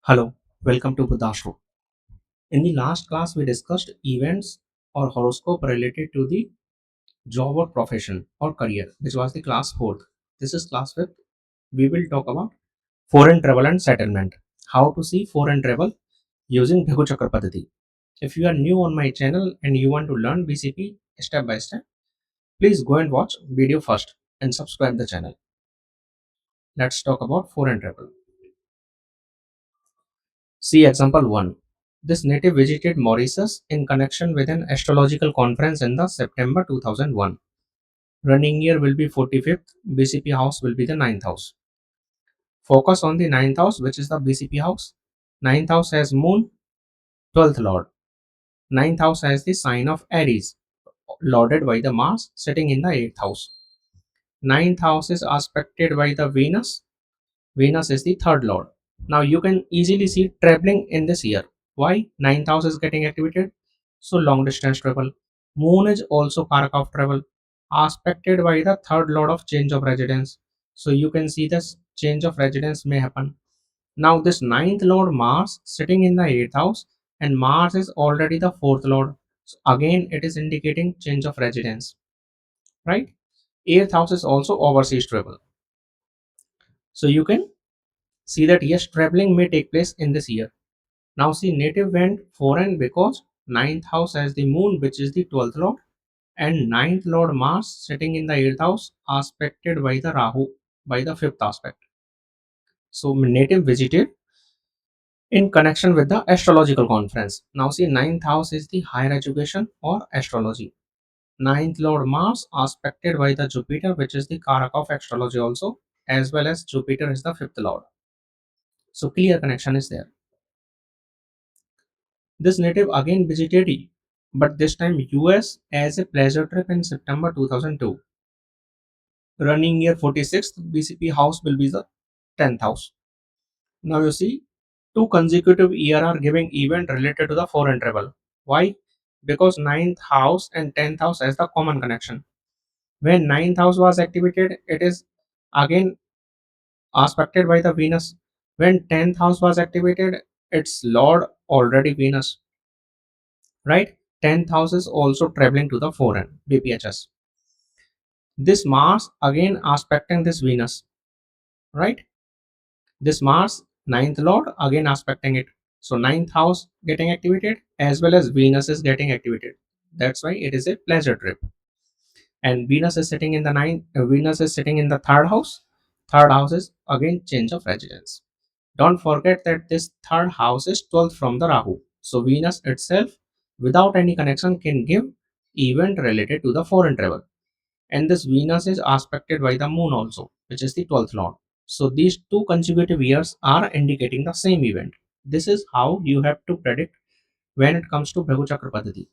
Hello, welcome to Buddhastro. In the last class, we discussed events or horoscope related to the job or profession or career, which was the class 4th. This is class 5th. We will talk about foreign travel and settlement. How to see foreign travel using Bhrigu Chakra Paddhati. If you are new on my channel and you want to learn BCP step by step, please go and watch video first and subscribe the channel. Let's talk about foreign travel. See example 1. This native visited Mauritius in connection with an astrological conference in the September 2001. Running year will be 45th, BCP house will be the ninth house. Focus on the ninth house, which is the BCP house. Ninth house has moon, 12th lord. Ninth house has the sign of Aries, lorded by the Mars, sitting in the 8th house. Ninth house is aspected by the Venus. Venus is the third lord. Now you can easily see traveling in this year. Why? Ninth house is getting activated. So long distance travel. Moon is also Karaka of travel, aspected by the third lord of change of residence. So you can see this change of residence may happen. Now this ninth lord Mars sitting in the eighth house, and Mars is already the fourth lord. So again it is indicating change of residence, right? Eighth house is also overseas travel. So you can see that yes, traveling may take place in this year. Now see, native went foreign because ninth house has the moon, which is the 12th lord, and ninth lord Mars sitting in the 8th house, aspected by the Rahu, by the fifth aspect. So native visited in connection with the astrological conference. Now see, ninth house is the higher education or astrology. Ninth lord Mars aspected by the Jupiter, which is the Karaka of astrology also, as well as Jupiter is the fifth lord. So clear connection is there. This native again visited, but this time US as a pleasure trip in September 2002. Running year 46th, BCP house will be the 10th house. Now you see, two consecutive year are giving event related to the foreign travel. Why? Because ninth house and 10th house has the common connection. When ninth house was activated, it is again aspected by the Venus. When 10th house was activated, its lord already Venus, right? 10th house is also traveling to the foreign BPHS. This Mars again aspecting this Venus, right? This Mars, ninth lord, again aspecting it. So ninth house getting activated as well as Venus is getting activated. That's why it is a pleasure trip. And Venus is sitting in the ninth. Venus is sitting in the third house. Third house is again change of residence. Don't forget that this third house is 12th from the Rahu. So Venus itself, without any connection, can give event related to the foreign travel. And this Venus is aspected by the moon also, which is the 12th lord. So these two consecutive years are indicating the same event. This is how you have to predict when it comes to Bhrigu Chakra Paddhati.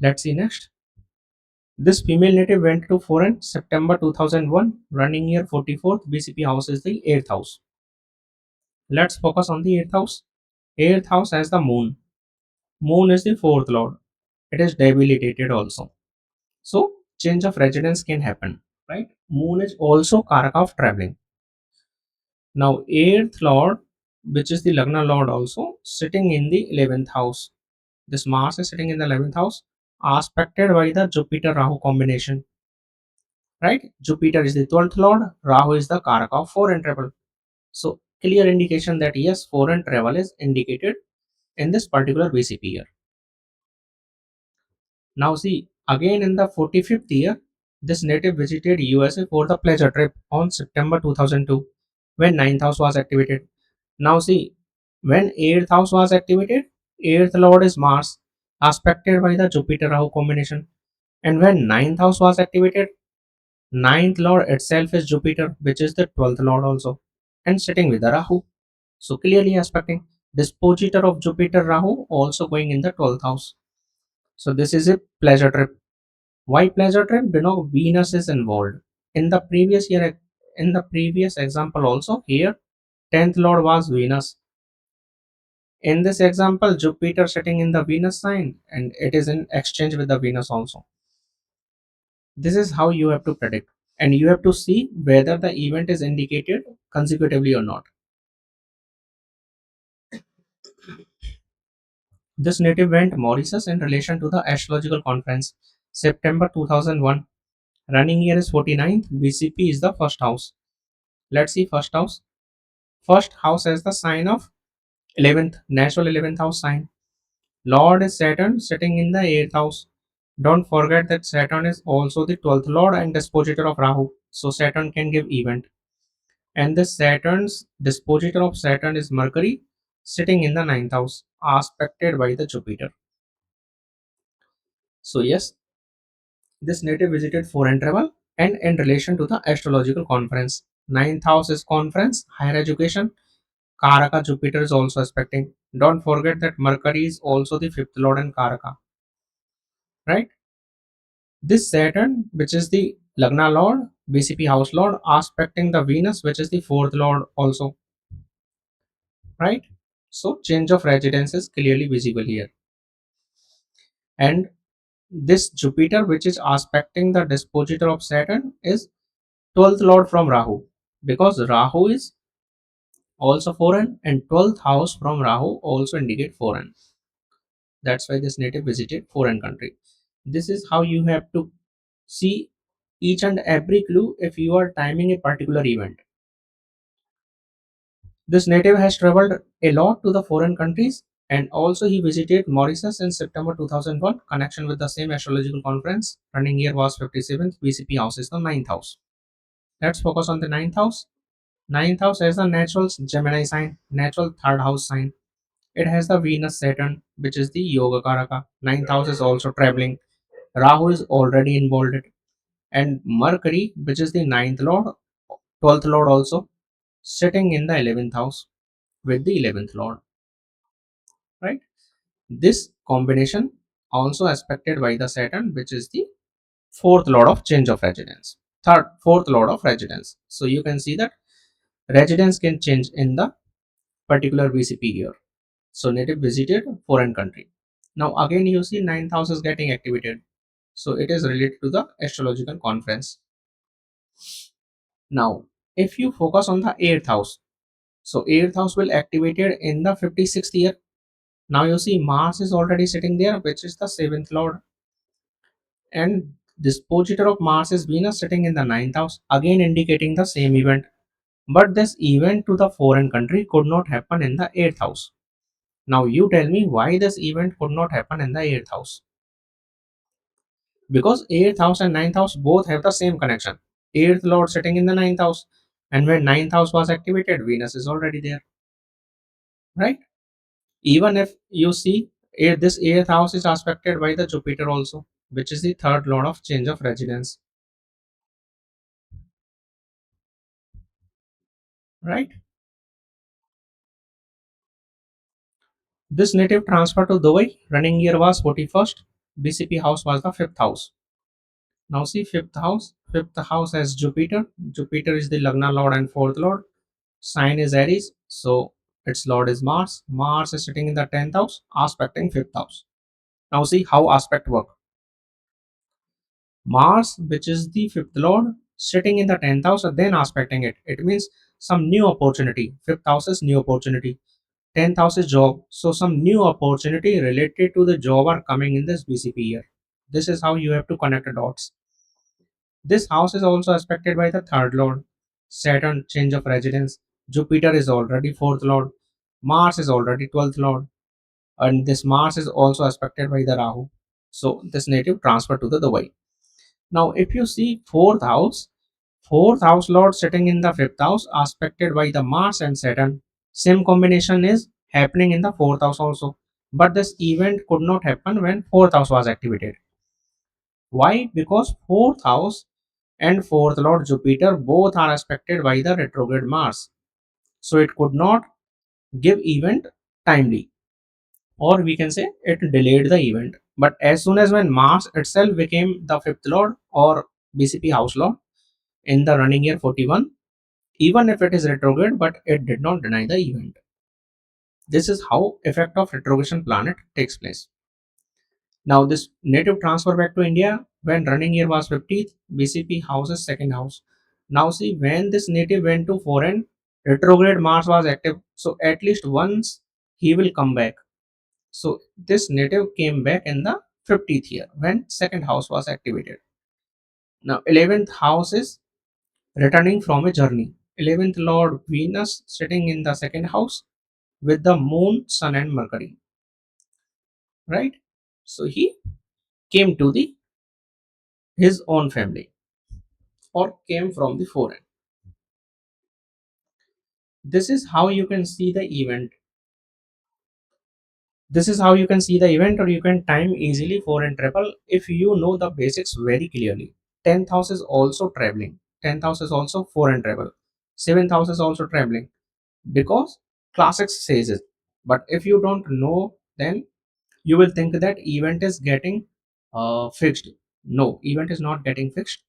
Let's see next. This female native went to foreign September 2001, running year 44th, BCP house is the 8th house. Let's focus on the 8th house. 8th house has the moon. Moon is the 4th lord. It is debilitated also. So change of residence can happen, right? Moon is also Karaka of traveling. Now, 8th lord, which is the Lagna lord, also sitting in the 11th house. This Mars is sitting in the 11th house, aspected by the Jupiter Rahu combination, right? Jupiter is the 12th lord, Rahu is the Karaka of foreign travel. So, clear indication that yes, foreign travel is indicated in this particular BCP year. Now, see, again in the 45th year, this native visited USA for the pleasure trip on September 2002 when ninth house was activated. Now see, when 8th house was activated, 8th lord is Mars, aspected by the Jupiter Rahu combination. And when ninth house was activated, ninth lord itself is Jupiter, which is the 12th lord also, and sitting with the Rahu. So clearly aspecting dispositor of Jupiter Rahu also going in the 12th house. So this is a pleasure trip. Why pleasure trip? Because Venus is involved. In the previous year, in the previous example also, here 10th lord was Venus. In this example, Jupiter sitting in the Venus sign and it is in exchange with the Venus also. This is how you have to predict, and you have to see whether the event is indicated consecutively or not. This native went Mauritius in relation to the astrological conference September 2001. Running year is 49th. BCP is the first house. Let's see first house. First house has the sign of 11th, natural 11th house sign. Lord is Saturn sitting in the 8th house. Don't forget that Saturn is also the 12th lord and dispositor of Rahu. So Saturn can give event. And the Saturn's dispositor of Saturn is Mercury sitting in the 9th house, aspected by the Jupiter. So yes, this native visited foreign travel and in relation to the astrological conference. 9th house is conference, higher education. Karaka Jupiter is also aspecting. Don't forget that Mercury is also the fifth lord and Karaka, right? This Saturn, which is the Lagna lord, BCP house lord, aspecting the Venus, which is the fourth lord also, right? So change of residence is clearly visible here. And this Jupiter, which is aspecting the dispositor of Saturn, is 12th lord from Rahu, because Rahu is also foreign and 12th house from Rahu also indicate foreign. That's why this native visited foreign country. This is how you have to see each and every clue if you are timing a particular event. This native has traveled a lot to the foreign countries, and also he visited Mauritius in September 2001 connection with the same astrological conference. Running year was 57th. BCP house is the ninth house. Let's focus on the ninth house. Ninth house has the natural Gemini sign, natural third house sign. It has the Venus Saturn, which is the Yoga Karaka. Ninth house is also traveling. Rahu is already involved. And Mercury, which is the ninth lord, 12th lord also, sitting in the 11th house with the 11th lord, right? This combination also aspected by the Saturn, which is the fourth lord of change of residence, fourth lord of residence. So you can see that residence can change in the particular BCP year. So native visited foreign country. Now again you see ninth house is getting activated. So it is related to the astrological conference. Now if you focus on the eighth house, so eighth house will activated in the 56th year. Now you see Mars is already sitting there, which is the seventh lord, and dispositor of Mars is Venus sitting in the ninth house, again indicating the same event. But this event to the foreign country could not happen in the eighth house. Now you tell me why this event could not happen in the eighth house. Because eighth house and ninth house both have the same connection. Eighth lord sitting in the ninth house, and when ninth house was activated, Venus is already there, right? Even if you see this eighth house is aspected by the Jupiter also, which is the third lord of change of residence, right? This native transferred to Dubai. Running year was 41st. BCP house was the fifth house. Now see fifth house. Fifth house has Jupiter. Jupiter is the Lagna lord and fourth lord. Sign is Aries, so its lord is Mars. Mars is sitting in the 10th house, aspecting fifth house. Now see how aspect work. Mars, which is the fifth lord, sitting in the 10th house, then aspecting it. It means some new opportunity. Fifth house is new opportunity. 10th house is job. So some new opportunity related to the job are coming in this BCP year. This is how you have to connect the dots. This house is also aspected by the third lord. Saturn, change of residence. Jupiter is already fourth lord. Mars is already 12th lord. And this Mars is also aspected by the Rahu. So this native transfer to the Dubai. Now, if you see fourth house lord sitting in the fifth house, aspected by the Mars and Saturn. Same combination is happening in the fourth house also. But this event could not happen when fourth house was activated. Why? Because fourth house and fourth lord Jupiter both are aspected by the retrograde Mars. So it could not give event timely, or we can say it delayed the event. But as soon as when Mars itself became the fifth lord or BCP house lord in the running year 41, even if it is retrograde, but it did not deny the event. This is how effect of retrogression planet takes place. Now this native transfer back to India when running year was 50th, BCP house's second house. Now see when this native went to foreign, retrograde Mars was active. So at least once he will come back. So this native came back in the 50th year when second house was activated. Now 11th house is returning from a journey. 11th Lord Venus sitting in the second house with the moon, sun and Mercury, right? So he came to the his own family or came from the foreign. This is how you can see the event. This is how you can see the event, or you can time easily foreign travel if you know the basics very clearly. 10th house is also traveling. 10th house is also foreign travel. 7th house is also traveling because classics says it. But if you don't know, then you will think that event is getting fixed. No, event is not getting fixed.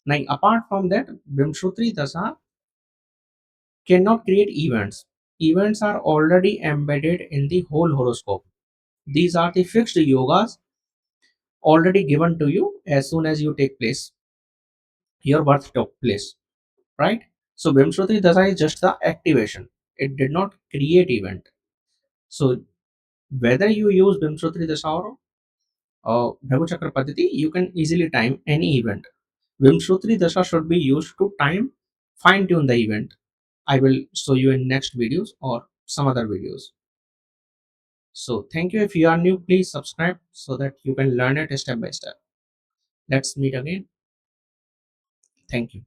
Now, apart from that, Vimshutri Dasa cannot create events. Events are already embedded in the whole horoscope. These are the fixed yogas already given to you as soon as you take place, your birth took place, right? So Vimshruti Dasa is just the activation. It did not create event. So whether you use Vimshruti Dasa or Bhrigu Chakra Paddhati, you can easily time any event. Vimshruti Dasa should be used to time, fine tune the event. I will show you in next videos or some other videos. So thank you. If you are new, please subscribe so that you can learn it step by step. Let's meet again. Thank you.